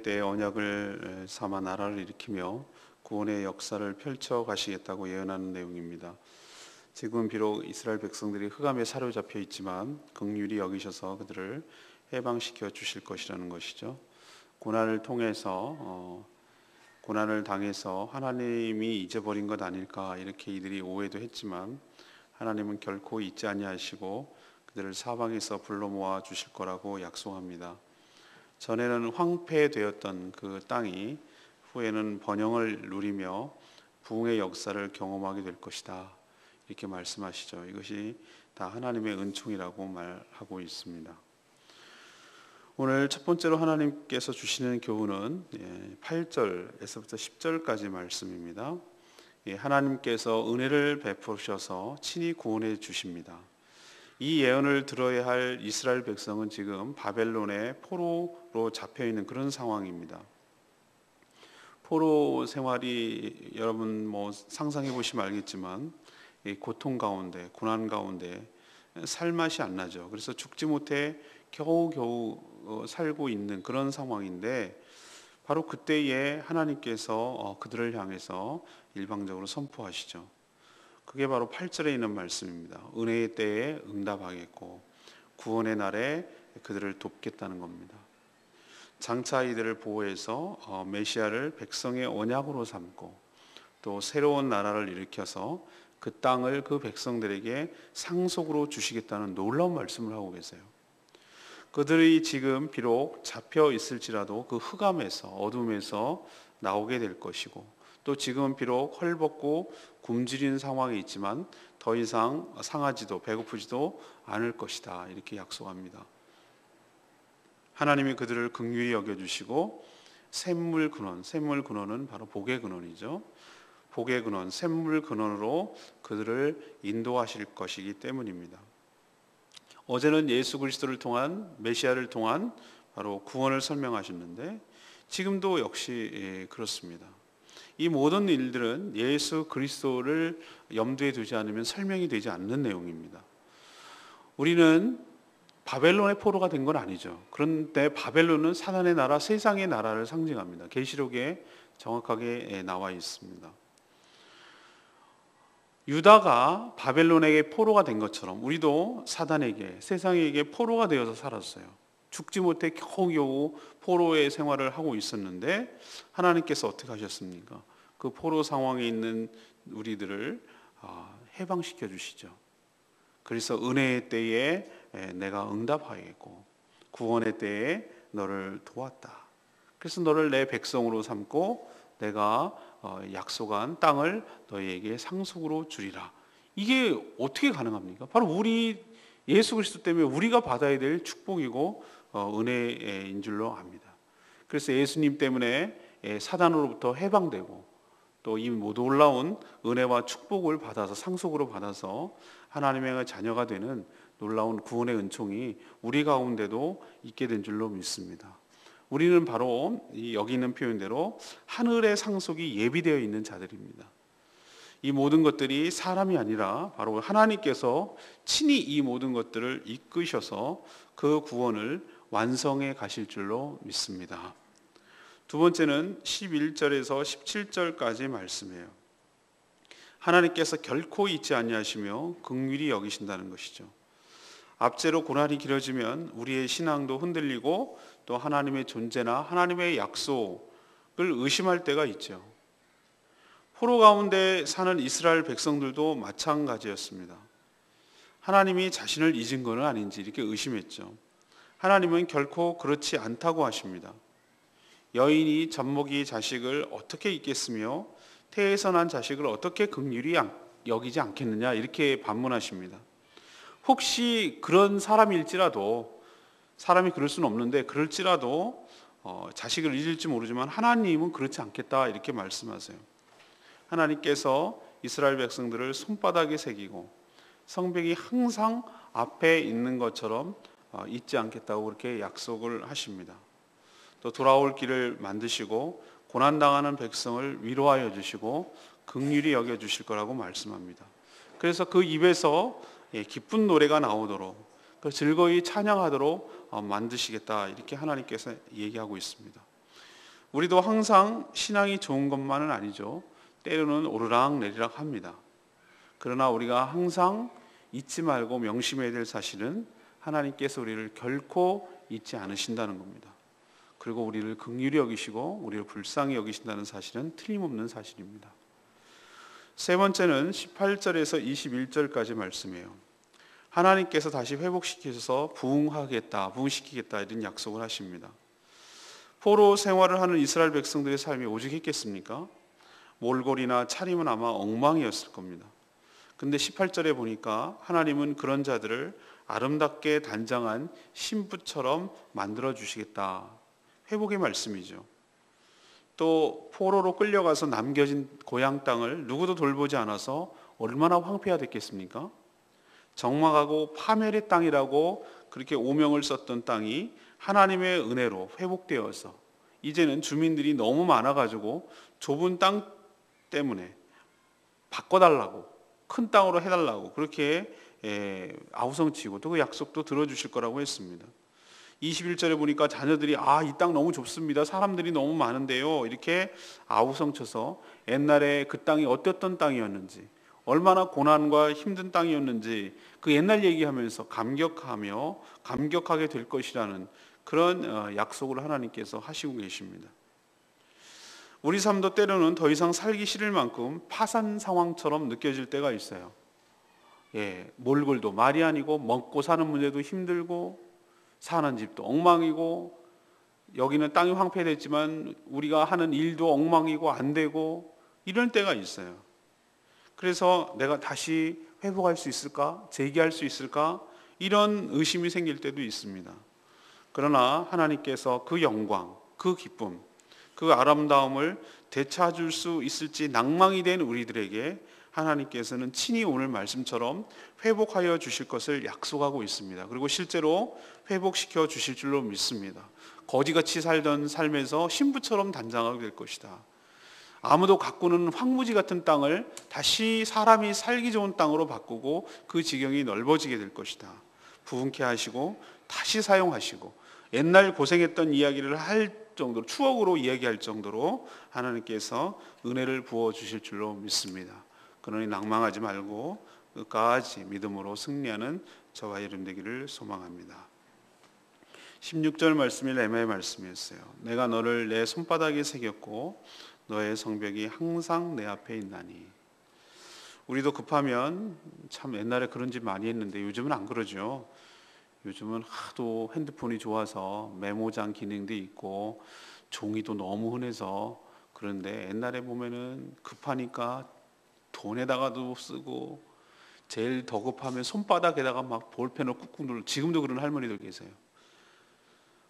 때에 언약을 삼아 나라를 일으키며 구원의 역사를 펼쳐 가시겠다고 예언하는 내용입니다. 지금 비록 이스라엘 백성들이 흑암에 사로잡혀 있지만 긍휼히 여기셔서 그들을 해방시켜 주실 것이라는 것이죠. 고난을 통해서 고난을 당해서 하나님이 잊어버린 것 아닐까 이렇게 이들이 오해도 했지만 하나님은 결코 잊지 아니하시고 그들을 사방에서 불러 모아 주실 거라고 약속합니다. 전에는 황폐되었던 그 땅이 후에는 번영을 누리며 부흥의 역사를 경험하게 될 것이다. 이렇게 말씀하시죠. 이것이 다 하나님의 은총이라고 말하고 있습니다. 오늘 첫 번째로 하나님께서 주시는 교훈은 8절에서부터 10절까지 말씀입니다. 하나님께서 은혜를 베푸셔서 친히 구원해 주십니다. 이 예언을 들어야 할 이스라엘 백성은 지금 바벨론의 포로로 잡혀있는 그런 상황입니다. 포로 생활이 여러분 상상해 보시면 알겠지만 고통 가운데 고난 가운데 살맛이 안 나죠. 그래서 죽지 못해 겨우겨우 살고 있는 그런 상황인데 바로 그때에 하나님께서 그들을 향해서 일방적으로 선포하시죠. 그게 바로 8절에 있는 말씀입니다. 은혜의 때에 응답하겠고 구원의 날에 그들을 돕겠다는 겁니다. 장차 이들을 보호해서 메시아를 백성의 언약으로 삼고 또 새로운 나라를 일으켜서 그 땅을 그 백성들에게 상속으로 주시겠다는 놀라운 말씀을 하고 계세요. 그들이 지금 비록 잡혀 있을지라도 그 흑암에서 어둠에서 나오게 될 것이고 또 지금 비록 헐벗고 굶주린 상황에 있지만 더 이상 상하지도 배고프지도 않을 것이다. 이렇게 약속합니다. 하나님이 그들을 긍휼히 여겨주시고 샘물 근원은 바로 복의 근원이죠. 복의 근원, 샘물 근원으로 그들을 인도하실 것이기 때문입니다. 어제는 예수 그리스도를 통한 메시아를 통한 바로 구원을 설명하셨는데 지금도 역시 그렇습니다. 이 모든 일들은 예수 그리스도를 염두에 두지 않으면 설명이 되지 않는 내용입니다. 우리는 바벨론의 포로가 된 건 아니죠. 그런데 바벨론은 사단의 나라, 세상의 나라를 상징합니다. 계시록에 정확하게 나와 있습니다. 유다가 바벨론에게 포로가 된 것처럼 우리도 사단에게, 세상에게 포로가 되어서 살았어요. 죽지 못해 겨우겨우 포로의 생활을 하고 있었는데 하나님께서 어떻게 하셨습니까? 그 포로 상황에 있는 우리들을 해방시켜 주시죠. 그래서 은혜의 때에 내가 응답하겠고 구원의 때에 너를 도왔다. 그래서 너를 내 백성으로 삼고 내가 약속한 땅을 너희에게 상속으로 주리라. 이게 어떻게 가능합니까? 바로 우리 예수 그리스도 때문에 우리가 받아야 될 축복이고 은혜인 줄로 압니다. 그래서 예수님 때문에 사단으로부터 해방되고 또 이 모두 올라온 은혜와 축복을 받아서 상속으로 받아서 하나님의 자녀가 되는 놀라운 구원의 은총이 우리 가운데도 있게 된 줄로 믿습니다. 우리는 바로 여기 있는 표현대로 하늘의 상속이 예비되어 있는 자들입니다. 이 모든 것들이 사람이 아니라 바로 하나님께서 친히 이 모든 것들을 이끄셔서 그 구원을 완성해 가실 줄로 믿습니다. 두 번째는 11절에서 17절까지 말씀이에요. 하나님께서 결코 잊지 아니하시며 긍휼히 여기신다는 것이죠. 앞제로 고난이 길어지면 우리의 신앙도 흔들리고 또 하나님의 존재나 하나님의 약속을 의심할 때가 있죠. 포로 가운데 사는 이스라엘 백성들도 마찬가지였습니다. 하나님이 자신을 잊은 것은 아닌지 이렇게 의심했죠. 하나님은 결코 그렇지 않다고 하십니다. 여인이 젖먹이 자식을 어떻게 잊겠으며 태에서 난 자식을 어떻게 긍휼히 여기지 않겠느냐 이렇게 반문하십니다. 혹시 그런 사람일지라도 사람이 그럴 수는 없는데 그럴지라도 자식을 잊을지 모르지만 하나님은 그렇지 않겠다 이렇게 말씀하세요. 하나님께서 이스라엘 백성들을 손바닥에 새기고 성벽이 항상 앞에 있는 것처럼 잊지 않겠다고 그렇게 약속을 하십니다. 또 돌아올 길을 만드시고 고난당하는 백성을 위로하여 주시고 긍휼히 여겨주실 거라고 말씀합니다. 그래서 그 입에서 기쁜 노래가 나오도록 즐거이 찬양하도록 만드시겠다 이렇게 하나님께서 얘기하고 있습니다. 우리도 항상 신앙이 좋은 것만은 아니죠. 때로는 오르락 내리락 합니다. 그러나 우리가 항상 잊지 말고 명심해야 될 사실은 하나님께서 우리를 결코 잊지 않으신다는 겁니다. 그리고 우리를 긍휼히 여기시고 우리를 불쌍히 여기신다는 사실은 틀림없는 사실입니다. 세 번째는 18절에서 21절까지 말씀이에요. 하나님께서 다시 회복시키셔서 부흥시키겠다 이런 약속을 하십니다. 포로 생활을 하는 이스라엘 백성들의 삶이 오죽했겠습니까? 몰골이나 차림은 아마 엉망이었을 겁니다. 근데 18절에 보니까 하나님은 그런 자들을 아름답게 단장한 신부처럼 만들어 주시겠다. 회복의 말씀이죠. 또 포로로 끌려가서 남겨진 고향 땅을 누구도 돌보지 않아서 얼마나 황폐화됐겠습니까? 적막하고 파멸의 땅이라고 그렇게 오명을 썼던 땅이 하나님의 은혜로 회복되어서 이제는 주민들이 너무 많아가지고 좁은 땅 때문에 바꿔달라고, 큰 땅으로 해달라고 그렇게 아우성치고 또 그 약속도 들어주실 거라고 했습니다. 21절에 보니까 자녀들이 이 땅 너무 좁습니다. 사람들이 너무 많은데요. 이렇게 아우성쳐서 옛날에 그 땅이 어땠던 땅이었는지, 얼마나 고난과 힘든 땅이었는지 그 옛날 얘기하면서 감격하게 될 것이라는 그런 약속을 하나님께서 하시고 계십니다. 우리 삶도 때로는 더 이상 살기 싫을 만큼 파산 상황처럼 느껴질 때가 있어요. 몰골도 말이 아니고 먹고 사는 문제도 힘들고 사는 집도 엉망이고 여기는 땅이 황폐됐지만 우리가 하는 일도 엉망이고 안 되고 이런 때가 있어요. 그래서 내가 다시 회복할 수 있을까? 재기할 수 있을까? 이런 의심이 생길 때도 있습니다. 그러나 하나님께서 그 영광, 그 기쁨, 그 아름다움을 되찾을 수 있을지 낭망이 된 우리들에게 하나님께서는 친히 오늘 말씀처럼 회복하여 주실 것을 약속하고 있습니다. 그리고 실제로 회복시켜 주실 줄로 믿습니다. 거지같이 살던 삶에서 신부처럼 단장하게 될 것이다. 아무도 가꾸는 황무지 같은 땅을 다시 사람이 살기 좋은 땅으로 바꾸고 그 지경이 넓어지게 될 것이다. 부흥케 하시고 다시 사용하시고 옛날 고생했던 이야기를 할 정도로 추억으로 이야기할 정도로 하나님께서 은혜를 부어 주실 줄로 믿습니다. 그러니 낭망하지 말고 끝까지 믿음으로 승리하는 저와 여러분 되기를 소망합니다. 16절 말씀이 레마의 말씀이었어요. 내가 너를 내 손바닥에 새겼고 너의 성벽이 항상 내 앞에 있나니. 우리도 급하면 참 옛날에 그런 짓 많이 했는데 요즘은 안 그러죠. 요즘은 하도 핸드폰이 좋아서 메모장 기능도 있고 종이도 너무 흔해서 그런데 옛날에 보면은 급하니까 돈에다가도 쓰고 제일 더 급하면 손바닥에다가 막 볼펜을 꾹꾹 눌러. 지금도 그런 할머니들 계세요.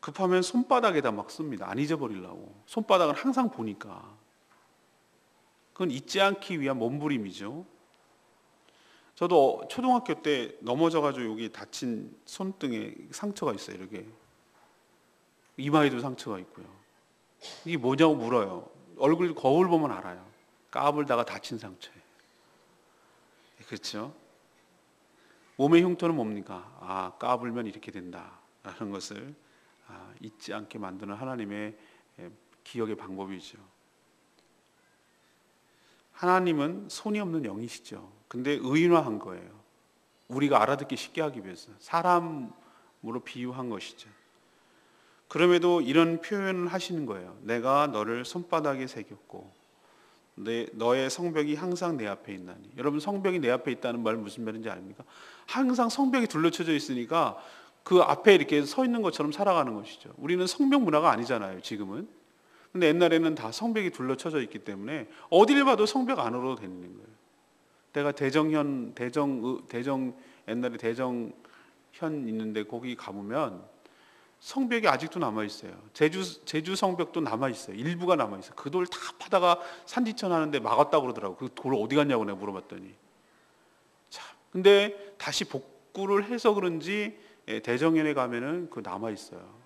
급하면 손바닥에다 막 씁니다. 안 잊어버리려고. 손바닥은 항상 보니까. 그건 잊지 않기 위한 몸부림이죠. 저도 초등학교 때 넘어져가지고 여기 다친 손등에 상처가 있어요. 이렇게 이마에도 상처가 있고요. 이게 뭐냐고 물어요. 얼굴 거울 보면 알아요. 까불다가 다친 상처예요. 그렇죠? 몸의 흉터는 뭡니까? 까불면 이렇게 된다라는 것을 잊지 않게 만드는 하나님의 기억의 방법이죠. 하나님은 손이 없는 영이시죠. 근데 의인화한 거예요. 우리가 알아듣기 쉽게 하기 위해서 사람으로 비유한 것이죠. 그럼에도 이런 표현을 하시는 거예요. 내가 너를 손바닥에 새겼고 너의 성벽이 항상 내 앞에 있나니. 여러분, 성벽이 내 앞에 있다는 말 무슨 말인지 아닙니까? 항상 성벽이 둘러쳐져 있으니까 그 앞에 이렇게 서 있는 것처럼 살아가는 것이죠. 우리는 성벽 문화가 아니잖아요, 지금은. 근데 옛날에는 다 성벽이 둘러쳐져 있기 때문에 어딜 봐도 성벽 안으로 되는 거예요. 내가 옛날에 대정현 있는데 거기 가보면 성벽이 아직도 남아있어요. 제주 성벽도 남아있어요. 일부가 남아있어요. 그 돌 다 파다가 산지천하는데 막았다고 그러더라고요. 그 돌 어디 갔냐고 내가 물어봤더니. 참. 근데 다시 복구를 해서 그런지 대정현에 가면은 그 남아있어요.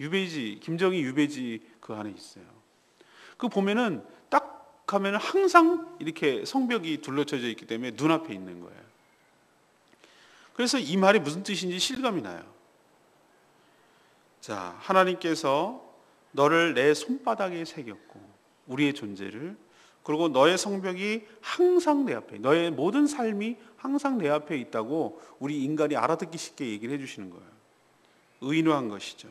유배지, 김정희 유배지 그 안에 있어요. 그 보면은 딱 가면은 항상 이렇게 성벽이 둘러쳐져 있기 때문에 눈앞에 있는 거예요. 그래서 이 말이 무슨 뜻인지 실감이 나요. 자, 하나님께서 너를 내 손바닥에 새겼고 우리의 존재를, 그리고 너의 성벽이 항상 내 앞에, 너의 모든 삶이 항상 내 앞에 있다고 우리 인간이 알아듣기 쉽게 얘기를 해주시는 거예요. 의인화한 것이죠.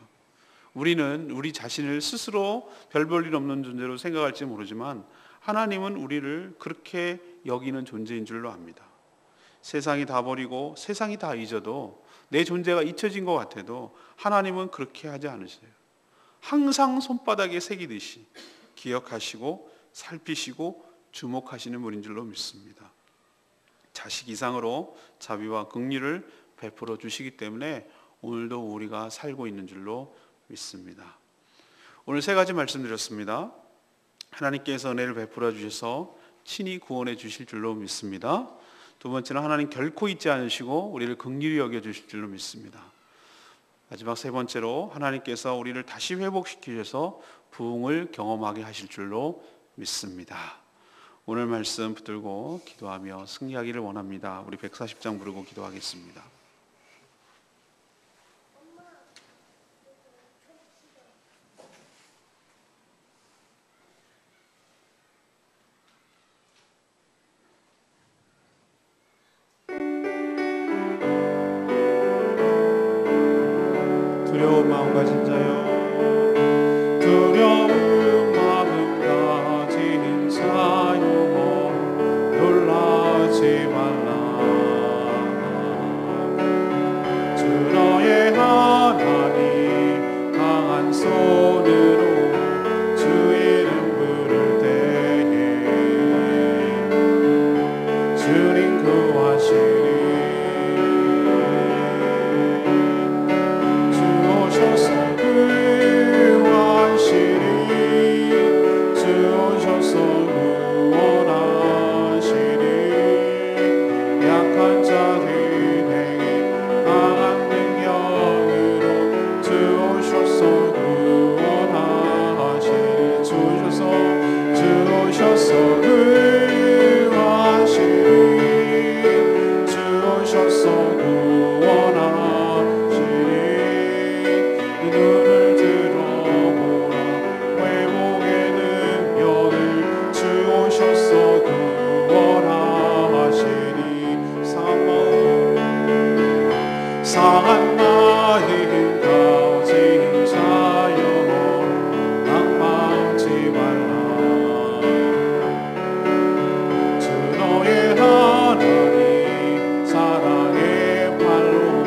우리는 우리 자신을 스스로 별 볼 일 없는 존재로 생각할지 모르지만 하나님은 우리를 그렇게 여기는 존재인 줄로 압니다. 세상이 다 버리고 세상이 다 잊어도, 내 존재가 잊혀진 것 같아도 하나님은 그렇게 하지 않으세요. 항상 손바닥에 새기듯이 기억하시고 살피시고 주목하시는 분인 줄로 믿습니다. 자식 이상으로 자비와 긍휼을 베풀어 주시기 때문에 오늘도 우리가 살고 있는 줄로 믿습니다. 오늘 세 가지 말씀드렸습니다. 하나님께서 은혜를 베풀어 주셔서 친히 구원해 주실 줄로 믿습니다. 두 번째는 하나님 결코 잊지 않으시고 우리를 긍휼히 여겨 주실 줄로 믿습니다. 마지막 세 번째로 하나님께서 우리를 다시 회복시키셔서 부흥을 경험하게 하실 줄로 믿습니다. 오늘 말씀 붙들고 기도하며 승리하기를 원합니다. 우리 140장 부르고 기도하겠습니다. 두려운 마음 가진 자여, 두려운 마음 가진 자여, 놀라지 말라. 주 너의 하나님 강한 손으로 주 이름 부를 때에 주님 구하시리. 상한 마음 가진 자여, 낙망치 말라. 주 너의 하나님 사랑의 팔로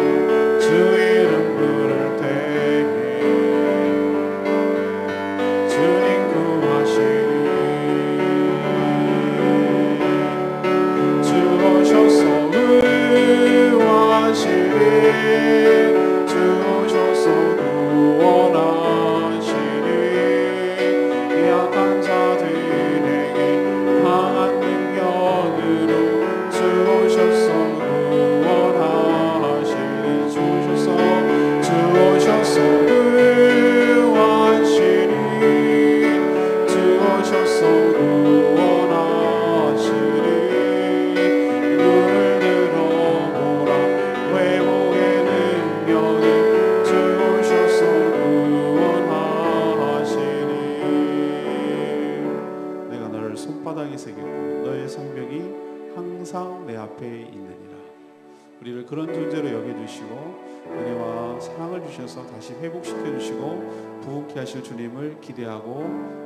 주 이름 부를 때에 주님 구하시리. 주 오셔서 의하시리. 주 오셔서 구원하시리. 약한 자들에게 강한 능력으로 주 오셔서 구원하시리. 주 오셔서 구원하시리. 주 오셔서 구원하시리. 눈을 들어보라. 회복의 능력을 주 오셔서 구원하시리. 내가 너를 손바닥에 새겼고 너의 성벽이 항상 내 앞에 있느니라. 우리를 그런 존재로 여겨주시고 은혜와 사랑을 주셔서 다시 회복시켜 주시고 부흥케 하실 주님을 기대하고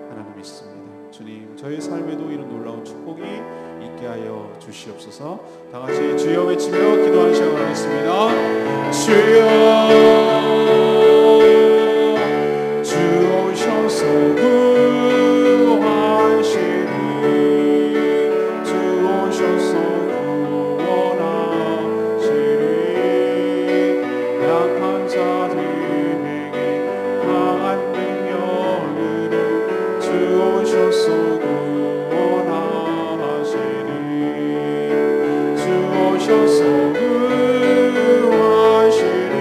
하나님 믿습니다. 주님, 저의 삶에도 이런 놀라운 축복이 있게 하여 주시옵소서. 다 같이 주여 외치며 기도하는 시간 하겠습니다. 주여, 주 오셔서 구하시리. 주 오셔서 구원하시리. 약한 자들에게 강한 능력으로 주 오셔서 구원하시리. 주 오셔서 구하시리.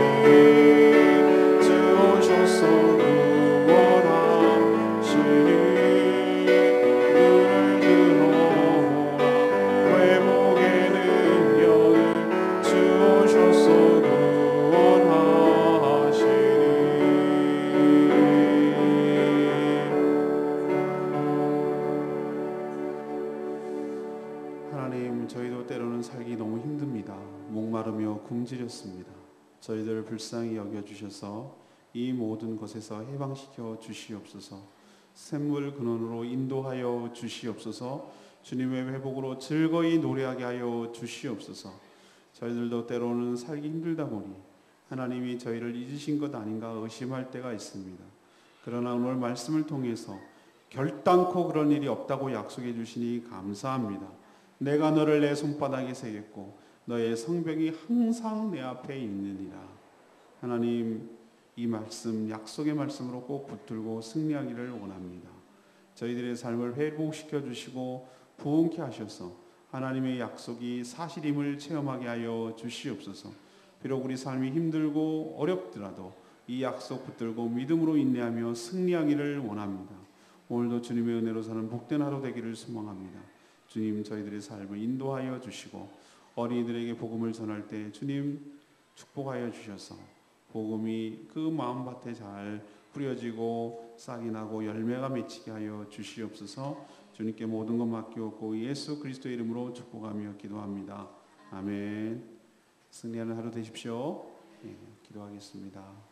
굶주렸습니다. 저희들을 불쌍히 여겨주셔서 이 모든 것에서 해방시켜 주시옵소서. 샘물 근원으로 인도하여 주시옵소서. 주님의 회복으로 즐거이 노래하게 하여 주시옵소서. 저희들도 때로는 살기 힘들다 보니 하나님이 저희를 잊으신 것 아닌가 의심할 때가 있습니다. 그러나 오늘 말씀을 통해서 결단코 그런 일이 없다고 약속해 주시니 감사합니다. 내가 너를 내 손바닥에 새겼고 너의 성벽이 항상 내 앞에 있느니라. 하나님, 이 말씀, 약속의 말씀으로 꼭 붙들고 승리하기를 원합니다. 저희들의 삶을 회복시켜 주시고 부흥케 하셔서 하나님의 약속이 사실임을 체험하게 하여 주시옵소서. 비록 우리 삶이 힘들고 어렵더라도 이 약속 붙들고 믿음으로 인내하며 승리하기를 원합니다. 오늘도 주님의 은혜로 사는 복된 하루 되기를 소망합니다. 주님, 저희들의 삶을 인도하여 주시고 어린이들에게 복음을 전할 때 주님 축복하여 주셔서 복음이 그 마음밭에 잘 뿌려지고 싹이 나고 열매가 맺히게 하여 주시옵소서. 주님께 모든 것 맡기옵고 예수 그리스도의 이름으로 축복하며 기도합니다. 아멘. 승리하는 하루 되십시오. 기도하겠습니다.